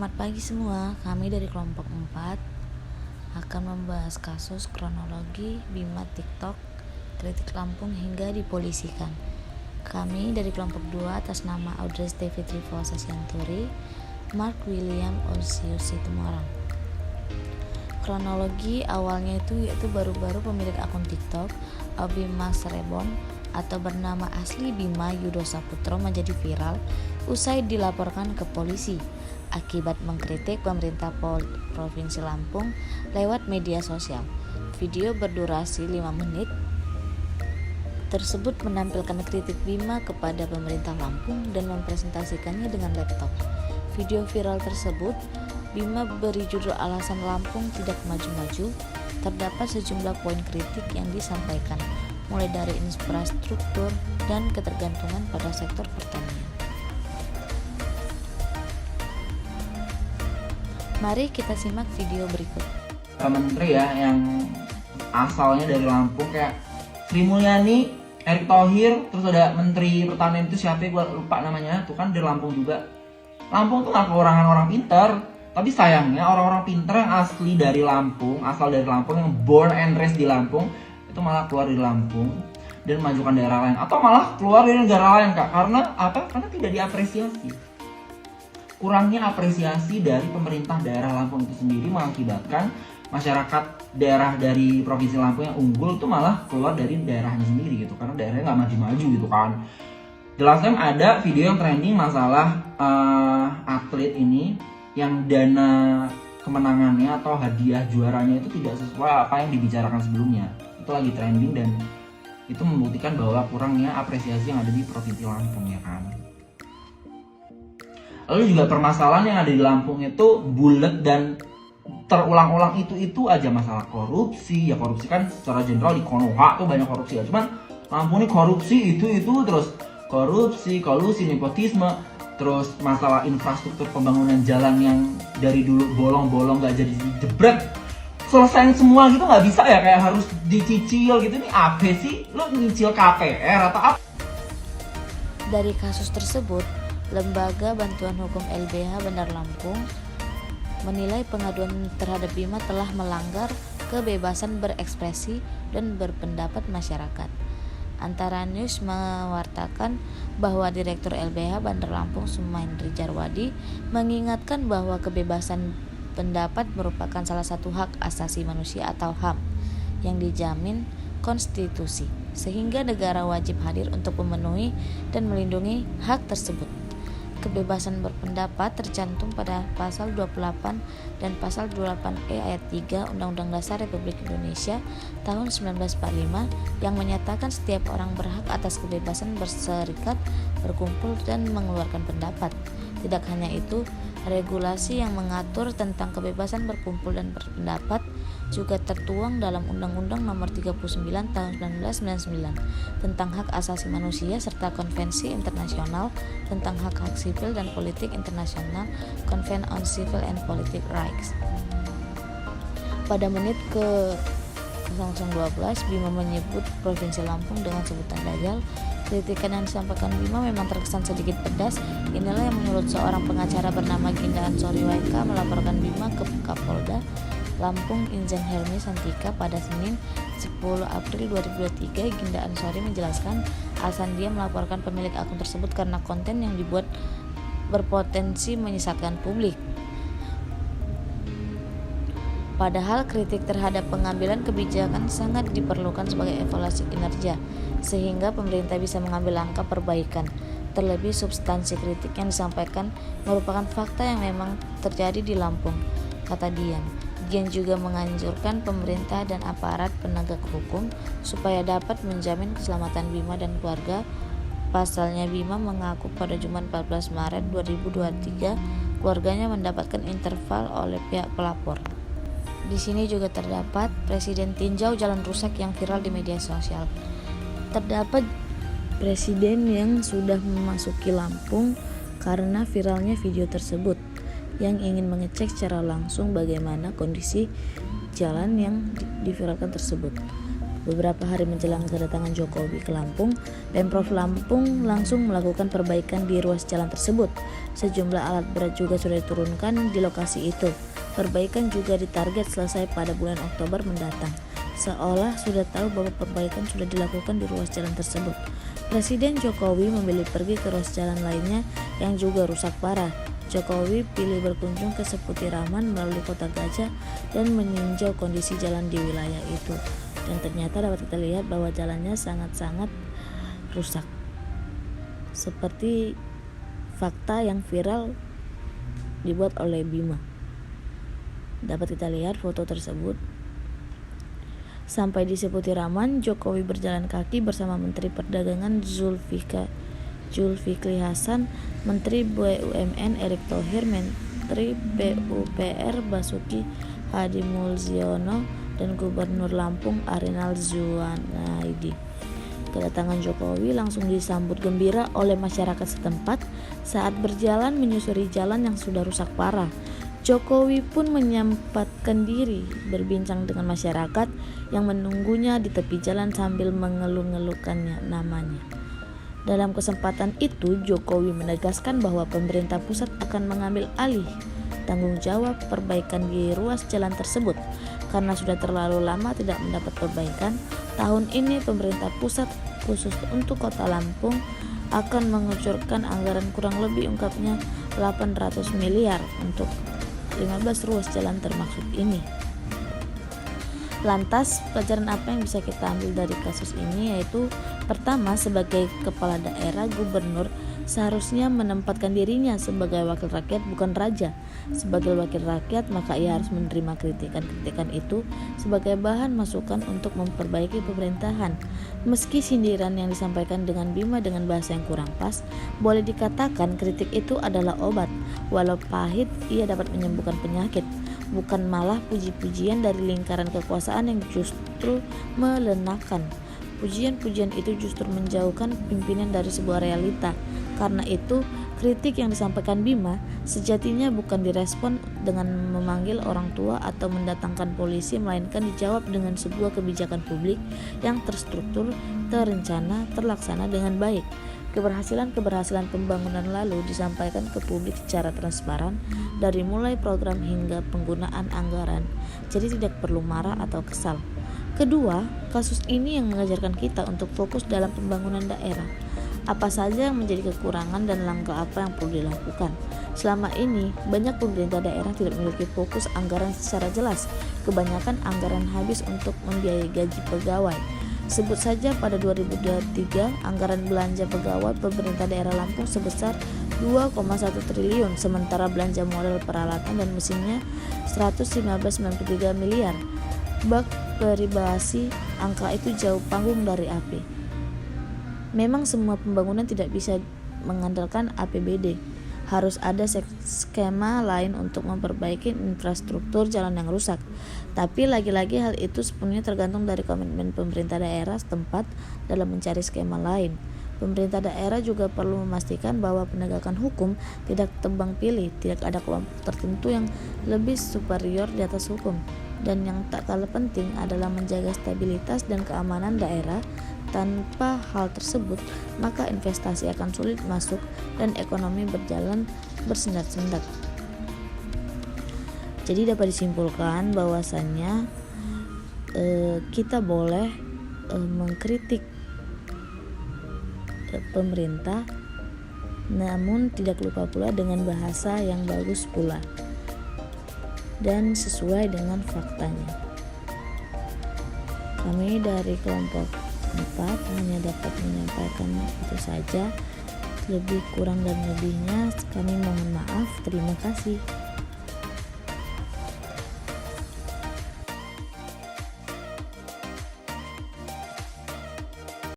Selamat pagi semua, kami dari kelompok 4 akan membahas kasus kronologi Bima TikTok, kritik Lampung hingga dipolisikan. Kami dari kelompok 2 atas nama Audrey David Rivosa Sianturi, Mark William Orsius Situmorang. Kronologi awalnya yaitu baru-baru pemilik akun TikTok, Bima Serebon atau bernama asli Bima Yudo Saputro menjadi viral usai dilaporkan ke polisi akibat mengkritik pemerintah Provinsi Lampung lewat media sosial. Video berdurasi 5 menit tersebut menampilkan kritik Bima kepada pemerintah Lampung dan mempresentasikannya dengan laptop. Video viral tersebut Bima beri judul alasan Lampung tidak maju-maju. Terdapat sejumlah poin kritik yang disampaikan, mulai dari infrastruktur dan ketergantungan pada sektor pertanian. Mari kita simak video berikut. Menteri ya yang asalnya dari Lampung kayak Sri Mulyani, Erick Thohir, terus ada Menteri Pertanian itu siapa gue lupa namanya, tuh kan dari Lampung juga. Lampung tuh gak kekurangan orang pintar, tapi sayangnya orang-orang pintar yang asli dari Lampung, asal dari Lampung, yang born and raised di Lampung, itu malah keluar dari Lampung dan memajukan daerah lain, atau malah keluar dari negara lain kak. Karena apa? Karena tidak diapresiasi. Kurangnya apresiasi dari pemerintah daerah Lampung itu sendiri mengakibatkan masyarakat daerah dari Provinsi Lampung yang unggul itu malah keluar dari daerahnya sendiri gitu, karena daerahnya nggak maju-maju gitu kan. The last time ada video yang trending masalah atlet ini yang dana kemenangannya atau hadiah juaranya itu tidak sesuai apa yang dibicarakan sebelumnya. Itu lagi trending dan itu membuktikan bahwa kurangnya apresiasi yang ada di Provinsi Lampung ya kan. Lalu juga permasalahan yang ada di Lampung itu bulat dan terulang-ulang itu aja, masalah korupsi. Ya korupsi kan secara general di Konoha tuh banyak korupsi ya. Cuman Lampung ini korupsi itu terus korupsi, kolusi, nepotisme, terus masalah infrastruktur pembangunan jalan yang dari dulu bolong-bolong gak jadi jebret. Selesain semua gitu nggak bisa ya, kayak harus dicicil gitu. Ini apa sih? Lo nyicil KPR atau apa? Dari kasus tersebut, Lembaga Bantuan Hukum LBH Bandar Lampung menilai pengaduan terhadap Bima telah melanggar kebebasan berekspresi dan berpendapat masyarakat. Antara News mewartakan bahwa Direktur LBH Bandar Lampung Sumaindri Jarwadi mengingatkan bahwa kebebasan pendapat merupakan salah satu hak asasi manusia atau HAM yang dijamin konstitusi, sehingga negara wajib hadir untuk memenuhi dan melindungi hak tersebut. Kebebasan berpendapat tercantum pada pasal 28 dan pasal 28E ayat 3 Undang-Undang Dasar Republik Indonesia tahun 1945 yang menyatakan setiap orang berhak atas kebebasan berserikat, berkumpul, dan mengeluarkan pendapat. Tidak hanya itu, regulasi yang mengatur tentang kebebasan berkumpul dan berpendapat juga tertuang dalam Undang-Undang Nomor 39 Tahun 1999 tentang Hak Asasi Manusia serta Konvensi Internasional tentang Hak-Hak Sipil dan Politik Internasional, Convention on Civil and Political Rights. Pada menit ke 0012, Bima menyebut Provinsi Lampung dengan sebutan dajal. Kritikan yang disampaikan Bima memang terkesan sedikit pedas. Inilah yang menurut seorang pengacara bernama Ginda Ansori Waika melaporkan Bima ke Kapolda Lampung Inzen Helmi Santika pada Senin 10 April 2023. Ginda Ansori menjelaskan alasan dia melaporkan pemilik akun tersebut karena konten yang dibuat berpotensi menyesatkan publik. Padahal kritik terhadap pengambilan kebijakan sangat diperlukan sebagai evaluasi kinerja, sehingga pemerintah bisa mengambil langkah perbaikan. Terlebih substansi kritik yang disampaikan merupakan fakta yang memang terjadi di Lampung, kata Dian. Dian juga menganjurkan pemerintah dan aparat penegak hukum supaya dapat menjamin keselamatan Bima dan keluarga. Pasalnya Bima mengaku pada Jumat 14 Maret 2023 keluarganya mendapatkan interval oleh pihak pelapor. Di sini juga terdapat Presiden tinjau jalan rusak yang viral di media sosial. Terdapat presiden yang sudah memasuki Lampung karena viralnya video tersebut, yang ingin mengecek secara langsung bagaimana kondisi jalan yang diviralkan tersebut. Beberapa hari menjelang kedatangan Jokowi ke Lampung, Pemprov Lampung langsung melakukan perbaikan di ruas jalan tersebut. Sejumlah alat berat juga sudah diturunkan di lokasi itu. Perbaikan juga ditarget selesai pada bulan Oktober mendatang. Seolah sudah tahu bahwa perbaikan sudah dilakukan di ruas jalan tersebut. Presiden Jokowi memilih pergi ke ruas jalan lainnya yang juga rusak parah. Jokowi pilih berkunjung ke Seputiraman melalui Kota Gajah dan meninjau kondisi jalan di wilayah itu. Dan ternyata dapat kita lihat bahwa jalannya sangat-sangat rusak. Seperti fakta yang viral dibuat oleh Bima. Dapat kita lihat foto tersebut. Sampai di Seputiraman, Jokowi berjalan kaki bersama Menteri Perdagangan Zulkifli Hasan, Menteri BUMN Erick Thohir, Menteri PUPR Basuki Hadimulyono, dan Gubernur Lampung Arinal Zuanaidi. Kedatangan Jokowi langsung disambut gembira oleh masyarakat setempat saat berjalan menyusuri jalan yang sudah rusak parah. Jokowi pun menyempatkan diri berbincang dengan masyarakat yang menunggunya di tepi jalan sambil mengeluh-ngeluhkannya namanya. Dalam kesempatan itu, Jokowi menegaskan bahwa pemerintah pusat akan mengambil alih tanggung jawab perbaikan di ruas jalan tersebut. Karena sudah terlalu lama tidak mendapat perbaikan, tahun ini pemerintah pusat khusus untuk Kota Lampung akan mengucurkan anggaran kurang lebih ungkapnya 800 miliar untuk 15 ruas jalan termaksud ini. Lantas, pelajaran apa yang bisa kita ambil dari kasus ini? Yaitu pertama, sebagai kepala daerah, gubernur seharusnya menempatkan dirinya sebagai wakil rakyat, bukan raja. Sebagai wakil rakyat, maka ia harus menerima kritikan itu sebagai bahan masukan untuk memperbaiki pemerintahan. Meski sindiran yang disampaikan dengan Bima dengan bahasa yang kurang pas, boleh dikatakan kritik itu adalah obat. Walau pahit, ia dapat menyembuhkan penyakit, bukan malah puji-pujian dari lingkaran kekuasaan yang justru melenakan. Pujian-pujian itu justru menjauhkan pimpinan dari sebuah realita. Karena itu, kritik yang disampaikan Bima sejatinya bukan direspon dengan memanggil orang tua atau mendatangkan polisi, melainkan dijawab dengan sebuah kebijakan publik yang terstruktur, terencana, terlaksana dengan baik. Keberhasilan pembangunan lalu disampaikan ke publik secara transparan dari mulai program hingga penggunaan anggaran. Jadi tidak perlu marah atau kesal. Kedua, kasus ini yang mengajarkan kita untuk fokus dalam pembangunan daerah. Apa saja yang menjadi kekurangan dan langkah apa yang perlu dilakukan. Selama ini, banyak pemerintah daerah tidak memiliki fokus anggaran secara jelas. Kebanyakan anggaran habis untuk membiayai gaji pegawai. Sebut saja pada 2023, anggaran belanja pegawai pemerintah daerah Lampung sebesar 2,1 triliun, sementara belanja modal peralatan dan mesinnya 115,93 miliar. Bak peribahasi, angka itu jauh panggung dari api. Memang semua pembangunan tidak bisa mengandalkan APBD. Harus ada skema lain untuk memperbaiki infrastruktur jalan yang rusak. Tapi lagi-lagi hal itu sepenuhnya tergantung dari komitmen pemerintah daerah setempat dalam mencari skema lain. Pemerintah daerah juga perlu memastikan bahwa penegakan hukum tidak tebang pilih, tidak ada kelompok tertentu yang lebih superior di atas hukum. Dan yang tak kalah penting adalah menjaga stabilitas dan keamanan daerah. Tanpa hal tersebut, maka investasi akan sulit masuk dan ekonomi berjalan bersendat-sendat. Jadi dapat disimpulkan bahwasannya kita boleh mengkritik pemerintah, namun tidak lupa pula dengan bahasa yang bagus pula dan sesuai dengan faktanya. Kami dari kelompok 4 hanya dapat menyampaikan itu saja. Lebih kurang dan lebihnya kami mohon maaf. Terima kasih.